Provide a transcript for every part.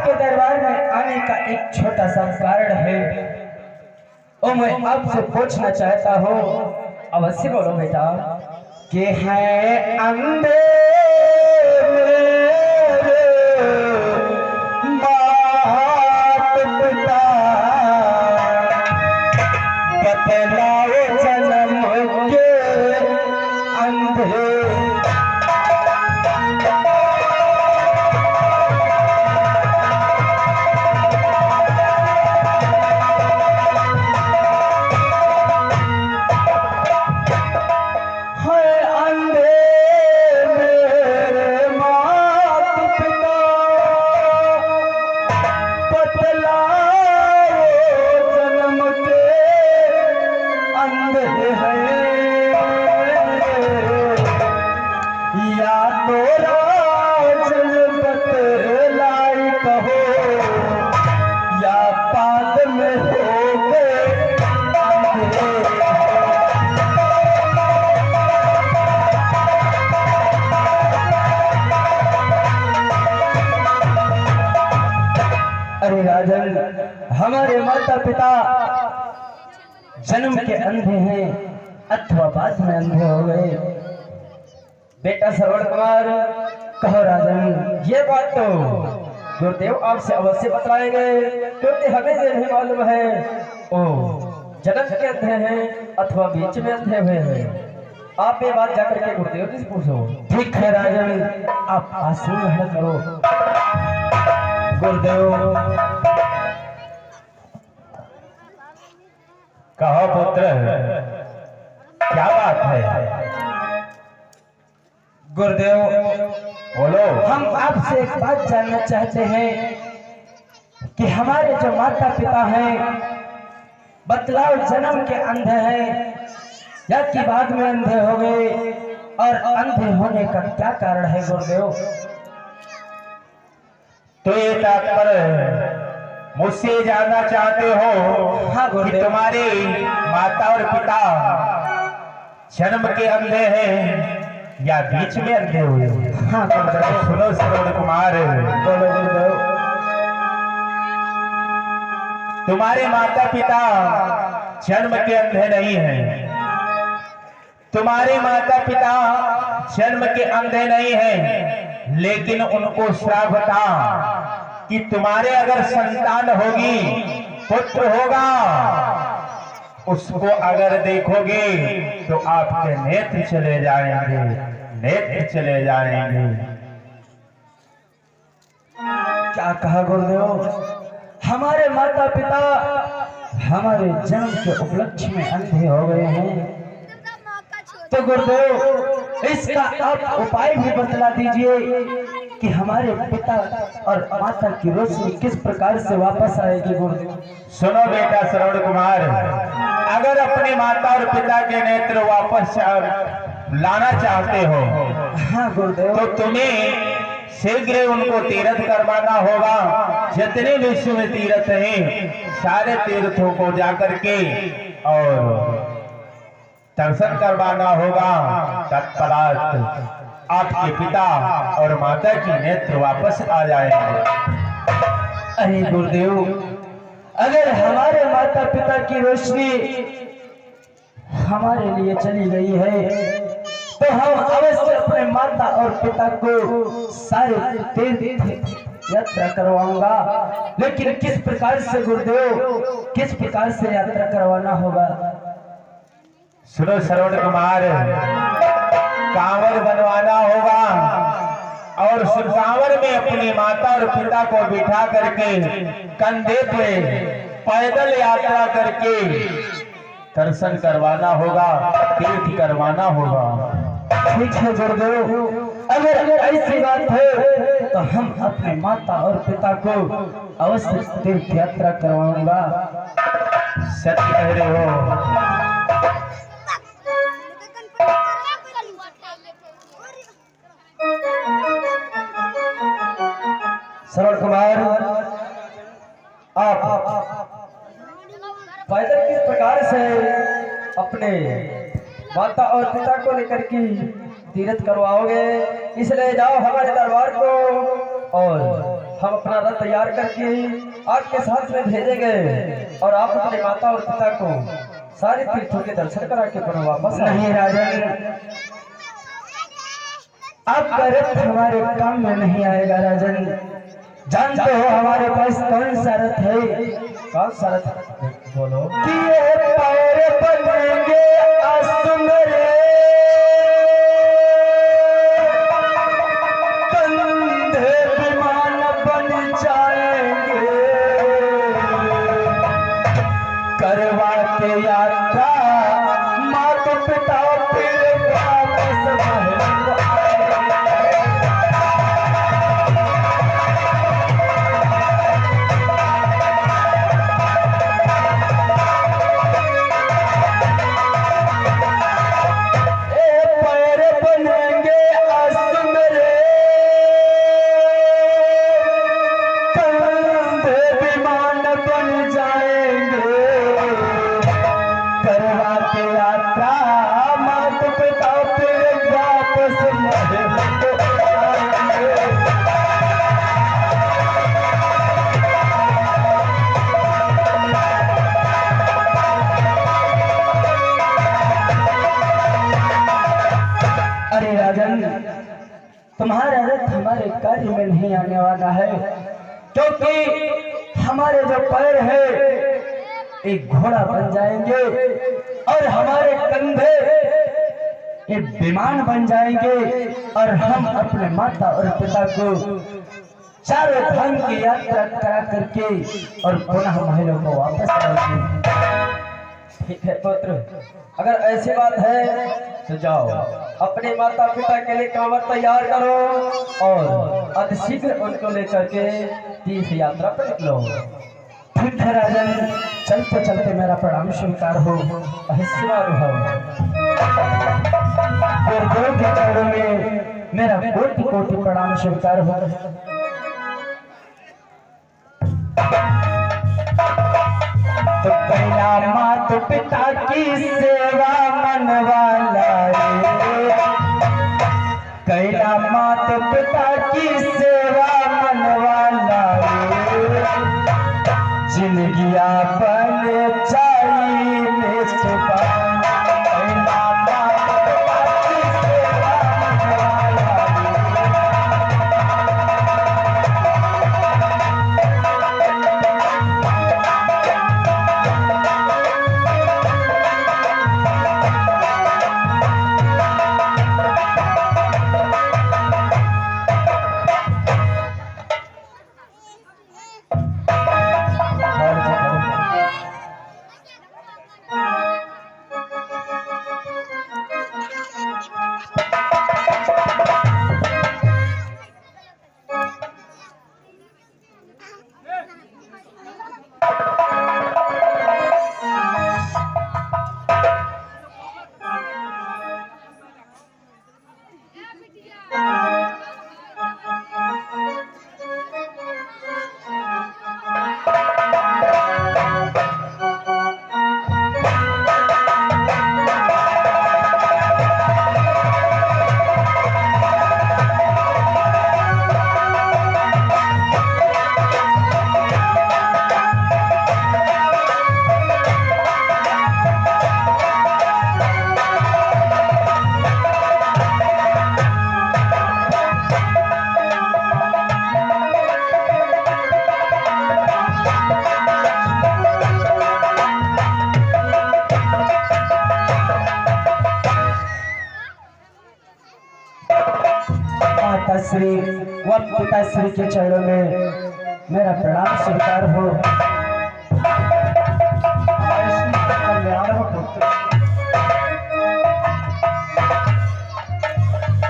आपके दरबार में आने का एक छोटा सा कारण है, और मैं आपसे पूछना चाहता हूँ। अवश्य बोलो बेटा। कि है अंधे मात पिता, बतलाओ जन्म के अंधे। अरे राजन, हमारे माता पिता जन्म के अंधे हैं अथवा बाद में अंधे हो गए। बेटा श्रवण कुमार, कहो राजन, ये बात तो गुरुदेव आपसे अवश्य बतलाएंगे, क्योंकि हमें ये नहीं मालूम है ओ जन्म के अंधे हैं अथवा बीच में अंधे हुए हैं। आप ये बात जाकर के गुरुदेव जी से पूछो। ठीक है राजन, आप आशीर्वाद करो। गुरुदेव, कहो पुत्र, क्या बात है? गुरुदेव, बोलो। हम आपसे एक बात जानना चाहते हैं कि हमारे जो माता पिता हैं, बतलाओ जन्म के अंधे हैं या कि बाद में अंधे हो गए, और अंधे होने का क्या कारण है गुरुदेव? तो ये तात्पर्य मुझसे जानना चाहते हो? हाँ कि गुरुदेव। तुम्हारे माता और पिता जन्म के अंधे हैं या बीच में अंधे हुए? हाँ गुरुदेव। सुनो श्रवण कुमार, बोलो गुरुदेव। तुम्हारे माता पिता जन्म के अंधे नहीं हैं। तुम्हारे माता पिता जन्म के अंधे नहीं हैं, लेकिन उनको श्राप था कि तुम्हारे अगर संतान होगी, पुत्र होगा, उसको अगर देखोगे तो आपके नेत्र चले जाएंगे, नेत्र चले जाएंगे। क्या कहा गुरुदेव? हमारे माता पिता हमारे जन्म के उपलक्ष्य में अंधे हो गए हैं, तो गुरुदेव इसका आप उपाय भी बतला दीजिए कि हमारे पिता और माता की रोशनी किस प्रकार से वापस आएगी गुरुदेव। सुनो बेटा श्रवण कुमार, अगर अपने माता और पिता के नेत्र वापस लाना चाहते हो, हाँ गुरुदेव, तो तुम्हें शीघ्र उनको तीर्थ करवाना होगा। जितने विश्व में तीर्थ हैं, सारे तीर्थों को जाकर के और दर्शन करवाना होगा। तत्पश्चात आपके पिता और माता की नेत्र वापस आ जाएंगे। अरे गुरुदेव, अगर हमारे माता पिता की रोशनी हमारे लिए चली गई है, तो हम अवश्य अपने माता और पिता को सारे तीर्थ यात्रा करवाऊंगा। लेकिन किस प्रकार से गुरुदेव, किस प्रकार से यात्रा करवाना होगा? सुनो श्रवण कुमार, कांवर बनवाना होगा और उस कांवर में अपनी माता और पिता को बिठा करके कंधे पे पैदल यात्रा करके दर्शन करवाना होगा, तीर्थ करवाना होगा। ठीक है गुरुदेव, अगर ऐसी बात है तो हम अपने माता और पिता को अवश्य तीर्थ यात्रा करवाऊंगा। सत्य कह रहे हो। श्रवण कुमार, आप पैदल किस प्रकार से अपने माता और पिता को लेकर के तीर्थ करवाओगे? इसलिए जाओ हमारे दरबार को और हम अपना रथ तैयार करके आपके साथ में भेजे गए और आप अपने माता और पिता को सारे तीर्थों के दर्शन करा के पुनः वापस नहीं राजन, आपका रथ हमारे काम में नहीं आएगा राजन। जानते हो हमारे पास कौन सा रथ है? कौन सा रथ? बोलो। कि ये पैर बनेंगे असुमरे, कंधे विमान बन जाएंगे, करवा के यात्रा माता पिता फिर वापस महल को आएंगे। अरे राजन, तुम्हारा रथ हमारे कार्य में नहीं आने वाला है, क्योंकि हमारे जो पैर है एक घोड़ा बन जाएंगे और हमारे कंधे एक विमान बन जाएंगे और हम अपने माता और पिता को चारों धाम की यात्रा करा करके और पुनः महलों को वापस आएंगे। ठीक है पुत्र, अगर ऐसी बात है तो जाओ अपने माता पिता के लिए कांवर तैयार करो और अतिशीघ्र उनको लेकर के तीर्थ यात्रा पर निकलो। ठीक है राजन, चलते चलते मेरा प्रणाम स्वीकार हो। गुरुदेव के चरणों में मेरा कोटि कोटि प्रणाम स्वीकार हो। तो पहला माता पिता की सेवा मनवाला रे, कैला माता पिता की सेवा मनवाला रे, जिंदगिया बन चाहिए निष्ठा, कैला माता पिता की सेवा मनवाला श्री व पिताश्री के चरणों में मेरा प्रणाम स्वीकार हो।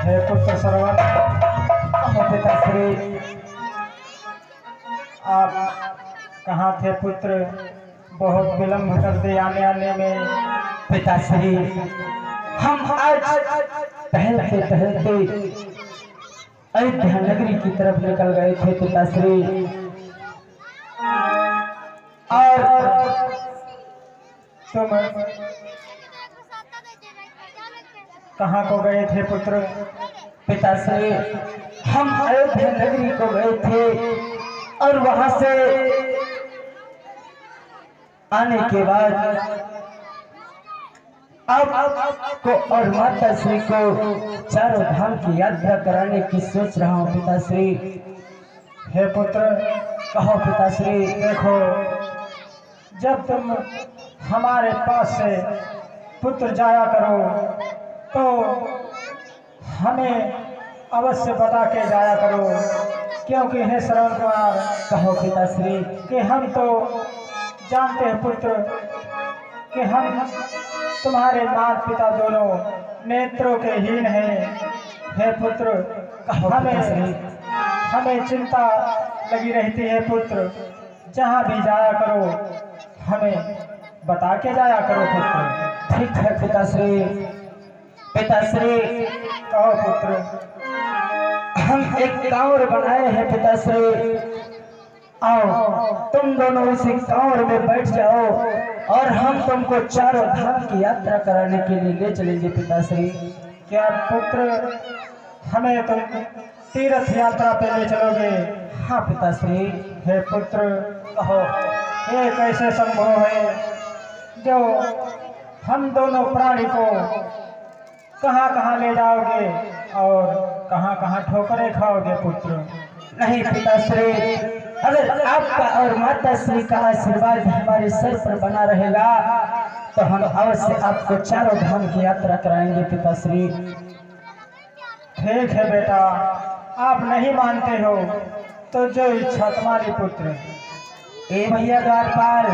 हे पुत्र सरवर, पिताश्री आप कहाँ थे पुत्र? बहुत विलम्ब कर दे आने में। पिताश्री हम आज टहलते टहलते अयोध्या नगरी की तरफ निकल गए थे पिताश्री, और तुम कहाँ को गए थे पुत्र? पिताश्री हम अयोध्या नगरी को गए थे और वहां से आने के बाद आपको और माता श्री को चारों धाम की यात्रा कराने की सोच रहा हूँ पिताश्री। हे पुत्र, कहो पिताश्री। देखो, जब तुम हमारे पास से पुत्र जाया करो तो हमें अवश्य बता के जाया करो, क्योंकि हे श्रवण कुमार, कहो पिताश्री। कि हम तो जानते हैं पुत्र कि हम तुम्हारे माता पिता दोनों नेत्रों के हीन हैं। हे पुत्र, कहो पिताश्री। हमें चिंता लगी रहती है पुत्र, जहाँ भी जाया करो हमें बता के जाया करो पुत्र। ठीक है पिताश्री। पिताश्री, कहो पुत्र। हम एक कांवर बनाए हैं पिताश्री। आओ तुम दोनों उसी कांवर में बैठ जाओ और हम तुमको चारों धाम की यात्रा कराने के लिए ले चलेंगे पिताश्री। क्या पुत्र हमें तुम तीर्थ यात्रा पे ले चलोगे? हाँ पिताश्री। हे पुत्र, कहो। ये कैसे संभव है जो हम दोनों प्राणी को कहाँ कहाँ ले जाओगे और कहाँ कहाँ ठोकरें खाओगे पुत्र? नहीं पिताश्री, अगर आपका और माता श्री का आशीर्वाद हमारे सर पर बना रहेगा तो हम अवश्य आपको चारों धाम की यात्रा कराएंगे पिताश्री। ठीक है बेटा, आप नहीं मानते हो तो जो इच्छा तुम्हारी पुत्र। ए भैया द्वारपाल,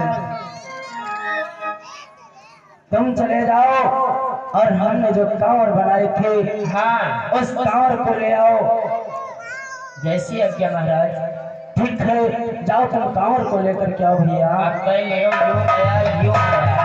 तुम चले जाओ और हमने जो कांवर बनाए थे हाँ, उस कांवर को ले आओ। जैसी आज्ञा महाराज। ठीक है, जाओ तुम कांवर को लेकर के आओ भैया। आप कह ले यूं गया।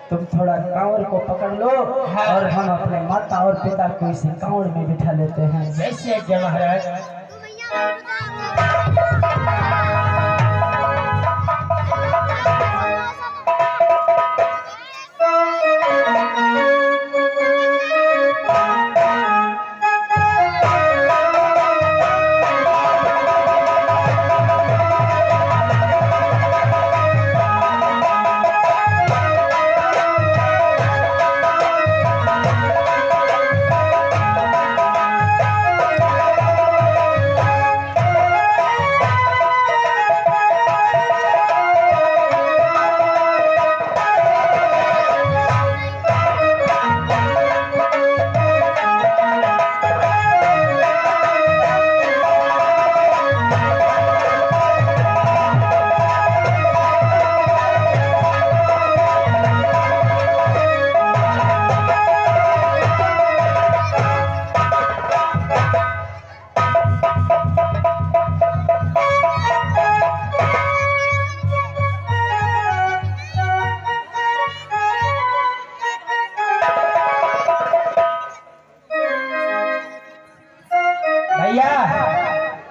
तुम थोड़ा कांवर को पकड़ लो और हम अपने माता और पिता को इसी कांवर में बिठा लेते हैं। जैसे आज्ञा महाराज।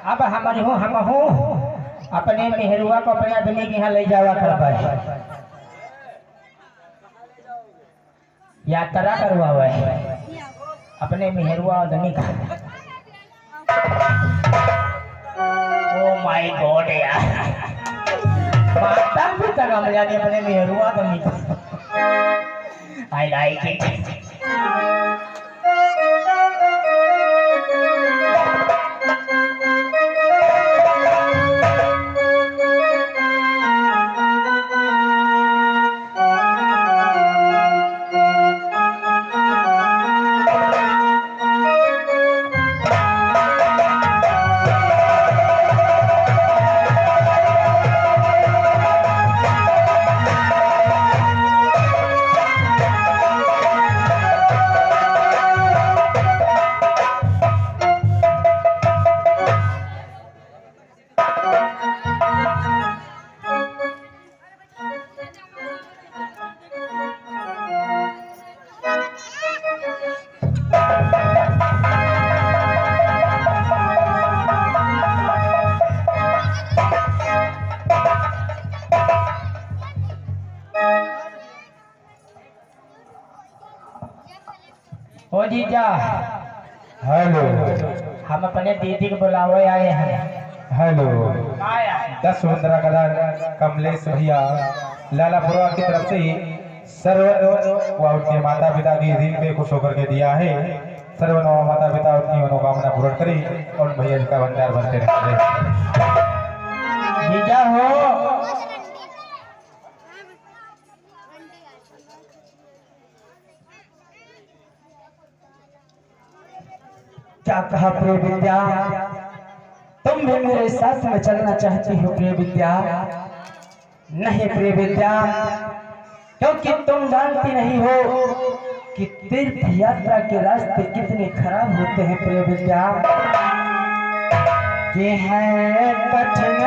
अब हम हो अपने मेहरुआ को अपने आदमी के यहाँ ले जावा कर पाए, यात्रा करवा है अपने मेहरुआ आदमी का। ओ माय गॉड यार, माता पिता का मजा नहीं अपने मेहरुआ आदमी का। I like it. ओ जीजा, हेलो हम अपने दीदी को बुलावे आए हैं। हेलो आया 10 वंदना कलर कमलेश भैया लालापुरा की तरफ से सर्व व उनके माता पिता की दिल पे खुश होकर के दिया है। सर्व माता पिता उनकी मनोकामना पूर्ण करें और भैया जी का भंडार बनते रहे। जीजा हो, क्या कहा प्रिय विद्या, तुम भी मेरे साथ में चलना चाहती हो प्रिय विद्या? नहीं प्रिय विद्या, क्योंकि तुम जानती नहीं हो कि तीर्थ यात्रा के रास्ते कितने खराब होते हैं प्रिय विद्या। कि है कठिन